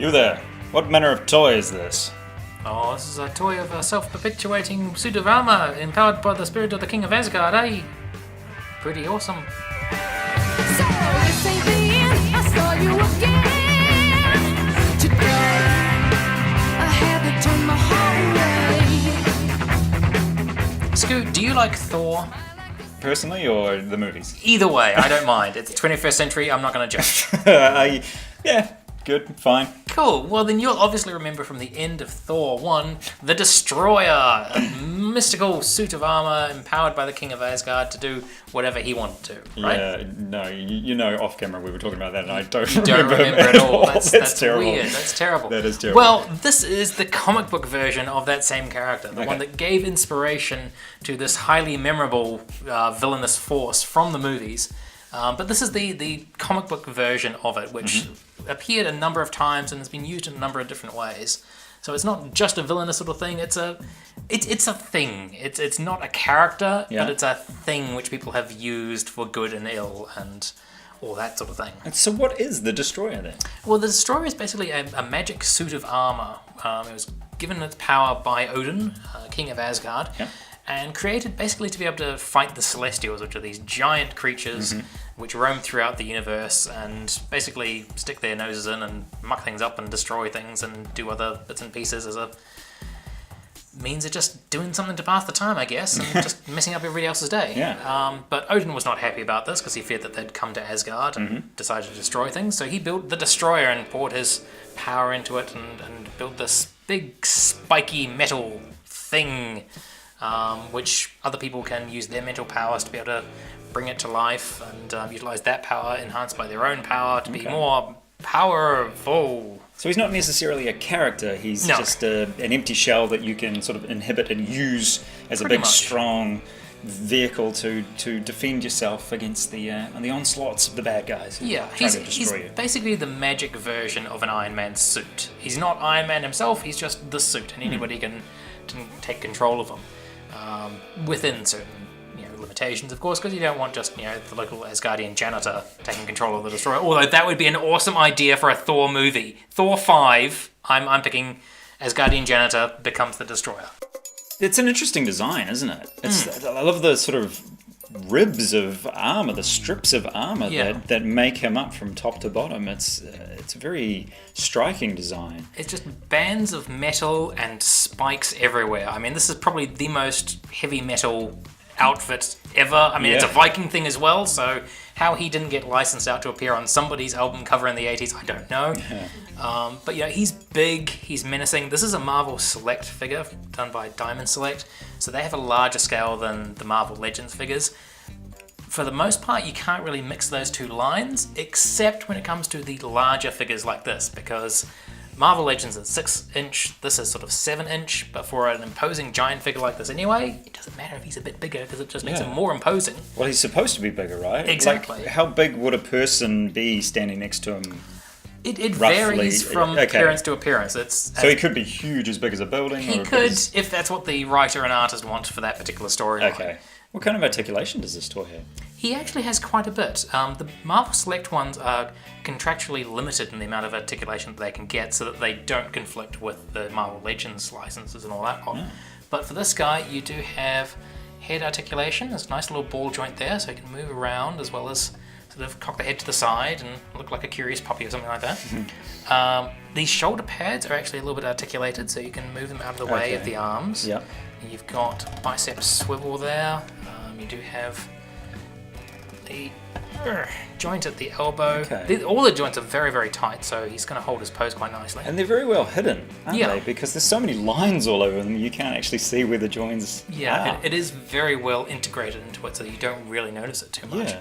You there. What manner of toy is this? Oh, this is a toy of a self-perpetuating suit of armor empowered by the spirit of the King of Asgard, eh? Pretty awesome. So this ain't the end. I saw you again today. I had to turn my heart away. Sku, do you like Thor? Personally, or the movies? Either way, I don't mind. It's the 21st century, I'm not going to judge. Yeah, good, fine. Cool, well then you'll obviously remember from the end of Thor 1, the Destroyer, a mystical suit of armor empowered by the King of Asgard to do whatever he wanted to, right? Yeah, no, you know, off camera we were talking about that and I don't Don't remember at all. That's terrible. Weird. That's terrible. That is terrible. Well, this is the comic book version of that same character, the one that gave inspiration to this highly memorable villainous force from the movies. But this is the comic book version of it, which appeared a number of times and has been used in a number of different ways. So it's not just a villainous sort of thing. It's a thing. It's not a character, but it's a thing which people have used for good and ill and all that sort of thing. And so what is the Destroyer then? Well, the Destroyer is basically a magic suit of armor. It was given its power by Odin, King of Asgard. Yeah. And created basically to be able to fight the Celestials, which are these giant creatures which roam throughout the universe and basically stick their noses in and muck things up and destroy things and do other bits and pieces as a means of just doing something to pass the time, I guess, and just messing up everybody else's day. Yeah. But Odin was not happy about this because he feared that they'd come to Asgard and decided to destroy things. So he built the Destroyer and poured his power into it and built this big spiky metal thing which other people can use their mental powers to be able to bring it to life and utilize that power enhanced by their own power to be more powerful. So he's not necessarily a character, he's just an empty shell that you can sort of inhibit and use as a big, strong vehicle to defend yourself against the onslaughts of the bad guys. Yeah, he's basically the magic version of an Iron Man suit. He's not Iron Man himself, he's just the suit, and anybody can take control of him. Within certain limitations, of course, because you don't want just the local Asgardian janitor taking control of the Destroyer. Although that would be an awesome idea for a Thor movie. Thor 5, I'm picking Asgardian janitor becomes the Destroyer. It's an interesting design, isn't it? I love the sort of ribs of armor, the strips of armor that make him up from top to bottom. It's a very striking design. It's just bands of metal and spikes everywhere. I mean, this is probably the most heavy metal outfit ever. I mean, it's a Viking thing as well, so how he didn't get licensed out to appear on somebody's album cover in the 80s, I don't know. But he's big, he's menacing. This is a Marvel Select figure done by Diamond Select, so they have a larger scale than the Marvel Legends figures. For the most part, you can't really mix those two lines, except when it comes to the larger figures like this, because Marvel Legends is 6-inch, this is sort of 7-inch, but for an imposing giant figure like this anyway, it doesn't matter if he's a bit bigger, because it just makes him more imposing. Well, he's supposed to be bigger, right? Exactly. Like, how big would a person be standing next to him? It varies from appearance to appearance. So he could be huge, as big as a building? He could, if that's what the writer and artist want for that particular storyline. Okay. What kind of articulation does this toy have? He actually has quite a bit. The Marvel Select ones are contractually limited in the amount of articulation that they can get so that they don't conflict with the Marvel Legends licenses and all that. But for this guy, you do have head articulation. There's a nice little ball joint there, so he can move around as well as sort of cock the head to the side and look like a curious puppy or something like that. These shoulder pads are actually a little bit articulated, so you can move them out of the way of the arms. Yep. You've got bicep swivel there. You do have the joint at the elbow. All the joints are very, very tight, so he's going to hold his pose quite nicely. And they're very well hidden, aren't they? Because there's so many lines all over them, you can't actually see where the joins are. It is very well integrated into it, so you don't really notice it too much.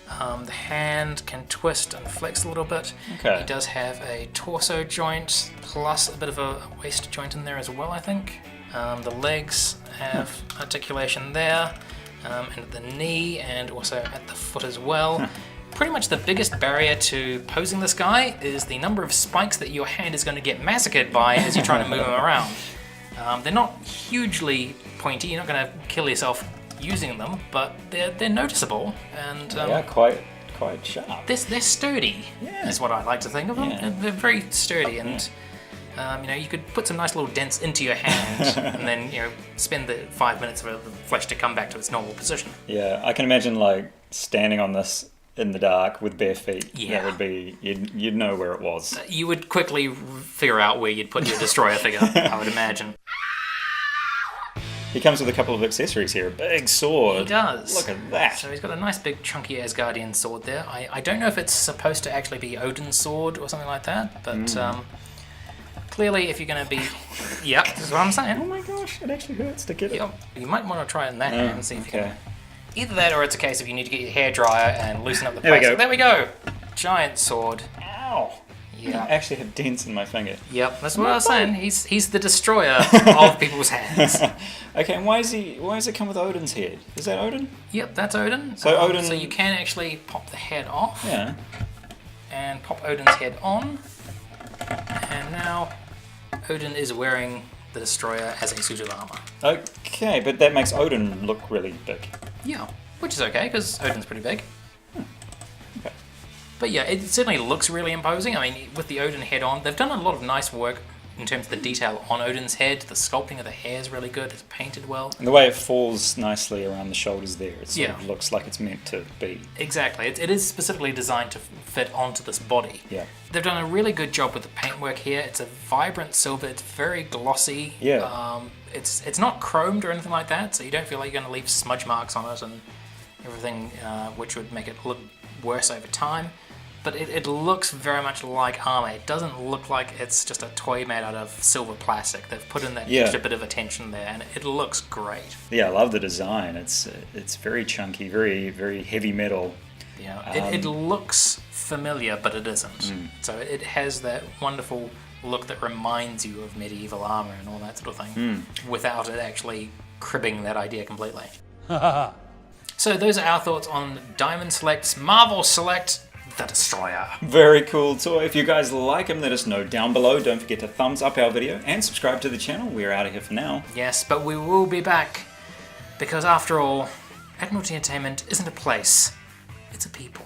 The hand can twist and flex a little bit. He does have a torso joint, plus a bit of a waist joint in there as well, I think. The legs have articulation there. And at the knee and also at the foot as well. Pretty much the biggest barrier to posing this guy is the number of spikes that your hand is going to get massacred by as you're trying to move him around. They're not hugely pointy, you're not going to kill yourself using them, but they're noticeable. And quite quite sharp. They're sturdy, is what I like to think of them. Yeah. They're very sturdy, and you could put some nice little dents into your hand, and then spend the 5 minutes for the flesh to come back to its normal position. Yeah, I can imagine like standing on this in the dark with bare feet. Yeah. That would be, you'd know where it was. You would quickly figure out where you'd put your destroyer figure, I would imagine. He comes with a couple of accessories here. A big sword. He does. Look at that. So he's got a nice big chunky Asgardian sword there. I don't know if it's supposed to actually be Odin's sword or something like that, but clearly if you're going to be... Yep, that's what I'm saying. Oh my gosh, it actually hurts to get it. Yep. You might want to try it in that hand and see if you Okay. can... Either that or it's a case of you need to get your hairdryer and loosen up the There we plastic. go. There we go. Giant sword. Ow. Yeah. I actually have dents in my finger. Yep, that's what I was saying. He's the destroyer of people's hands. Okay, and why does it come with Odin's head? Is that Odin? Yep, that's Odin. So Odin- So you can actually pop the head off Yeah. and pop Odin's head on. And now Odin is wearing the destroyer as a suit of armor. Okay, but that makes Odin look really big. Yeah, which is okay because Odin's pretty big. Okay. But yeah, it certainly looks really imposing. I mean, with the Odin head on, they've done a lot of nice work in terms of the detail on Odin's head. The sculpting of the hair is really good. It's painted well. And the way it falls nicely around the shoulders there, it sort of Yeah. looks like it's meant to be. Exactly. It is specifically designed to fit onto this body. Yeah. They've done a really good job with the paintwork here. It's a vibrant silver. It's very glossy. Yeah. It's not chromed or anything like that, so you don't feel like you're going to leave smudge marks on it and everything, which would make it look worse over time. But it looks very much like armor. It doesn't look like it's just a toy made out of silver plastic. They've put in that extra bit of attention there, and it looks great. Yeah, I love the design. It's very chunky, very very heavy metal. Yeah, it looks familiar, but it isn't. So it has that wonderful look that reminds you of medieval armor and all that sort of thing, without it actually cribbing that idea completely. So those are our thoughts on Diamond Select's Marvel Select The Destroyer. Very cool toy. If you guys like them, let us know down below. Don't forget to thumbs up our video and subscribe to the channel. We're out of here for now. Yes, but we will be back, because after all, Admiralty Entertainment isn't a place, it's a people.